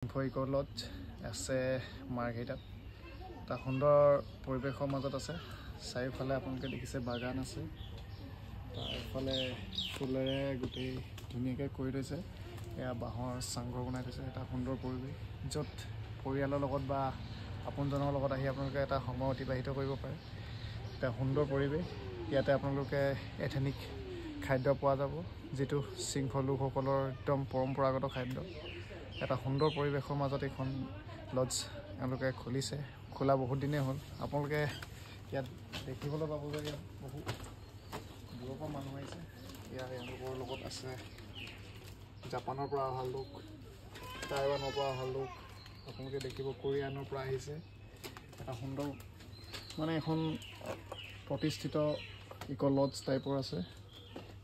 Eco lodge আছে মাৰ্ঘেৰিটাত। এটা সুন্দৰ পৰিৱেশৰ মাজত আছে। চাৰিওফালে আপোনালোকে দেখিছে বাগান আছে। তাৰফালে ফুলেৰে গোটেই ধুনীয়াকৈ কৰি থৈছে। এয়া বাঁহৰ চাংঘৰ বনাই থৈছে। এটা সুন্দৰ পৰিৱেশ য'ত পৰিয়ালৰ লগত বা আপোনজনৰ লগত আহি আপোনালোকে এটা সময় অতিবাহিত কৰিব পাৰে। এটা সুন্দৰ পৰিৱেশ। ইয়াতে আপোনালোকে এথেনিক খাদ্য পোৱা যাব, যিটো শৃংখল লোকসকলৰ একদম পৰম্পৰাগত খাদ্য। এটা সুন্দৰ পৰিৱেশৰ মাজত এইখন লজ এওঁলোকে খুলিছে। খোলা বহুত দিনেই হ'ল। আপোনালোকে ইয়াত দেখিবলৈ পাব যে ইয়াত বহু দূৰৰ পৰা মানুহ আহিছে। এওঁলোকৰ লগত আছে জাপানৰ পৰা অহা লোক, টাইৱানৰ পৰা অহা লোক, আপোনালোকে দেখিব কোৰিয়ানৰ পৰা আহিছে। এটা সুন্দৰ এখন প্ৰতিষ্ঠিত ইক' লজ টাইপৰ আছে।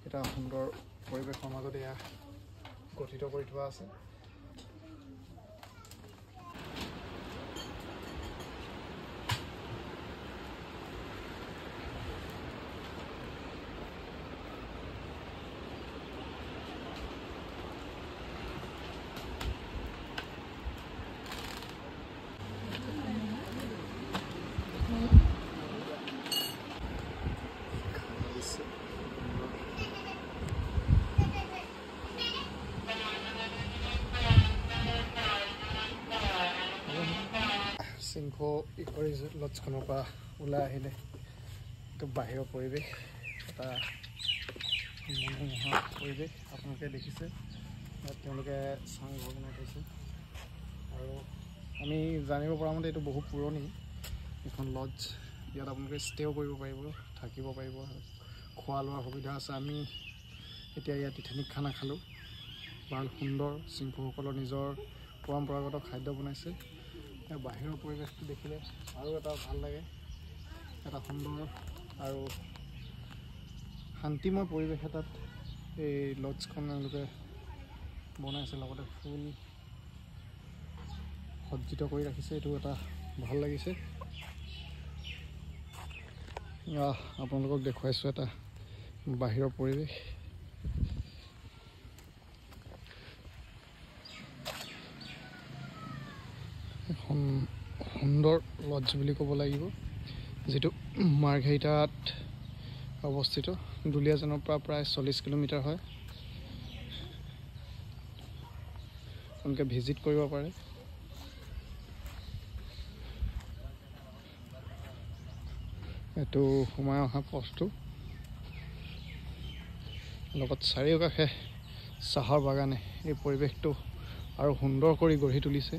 এটা সুন্দৰ পৰিৱেশৰ মাজত এয়া গঠিত কৰি থোৱা আছে। শৃংখ ইক' লজখনৰ পৰা ওলাই আহিলে এইটো বাহিৰৰ পৰিৱেশ, এটা মনোমোহা পৰিৱেশ আপোনালোকে দেখিছে। ইয়াত তেওঁলোকে চাংঘৰ বনাই থৈছে আৰু আমি জানিব পৰা মতে এইটো বহুত পুৰণি এখন লজ। ইয়াত আপোনালোকে ষ্টেও কৰিব পাৰিব, থাকিব পাৰিব, খোৱা লোৱাৰ সুবিধা আছে। আমি এতিয়া ইয়াত ইথেনিক খানা খালোঁ। ভাল সুন্দৰ শৃংখসকলৰ নিজৰ পৰম্পৰাগত খাদ্য বনাইছে। বাহিৰৰ পৰিৱেশটো দেখিলে আৰু এটা ভাল লাগে। এটা সুন্দৰ আৰু শান্তিময় পৰিৱেশ এটাত এই লজখন তেওঁলোকে বনাইছে, লগতে ফুল সজ্জিত কৰি ৰাখিছে। এইটো এটা ভাল লাগিছে। আপোনালোকক দেখুৱাইছোঁ এটা বাহিৰৰ পৰিৱেশ। এখন সুন্দৰ লজ বুলি ক'ব লাগিব, যিটো মাৰ্ঘেৰিটাত অৱস্থিত। দুলীয়াজানৰ পৰা প্ৰায় 40 কিলোমিটাৰ হয়। আপোনালোকে ভিজিট কৰিব পাৰে। এইটো সোমাই অহা পথটো, লগত চাৰিওকাষে চাহৰ বাগানে এই পৰিৱেশটো আৰু সুন্দৰ কৰি গঢ়ি তুলিছে।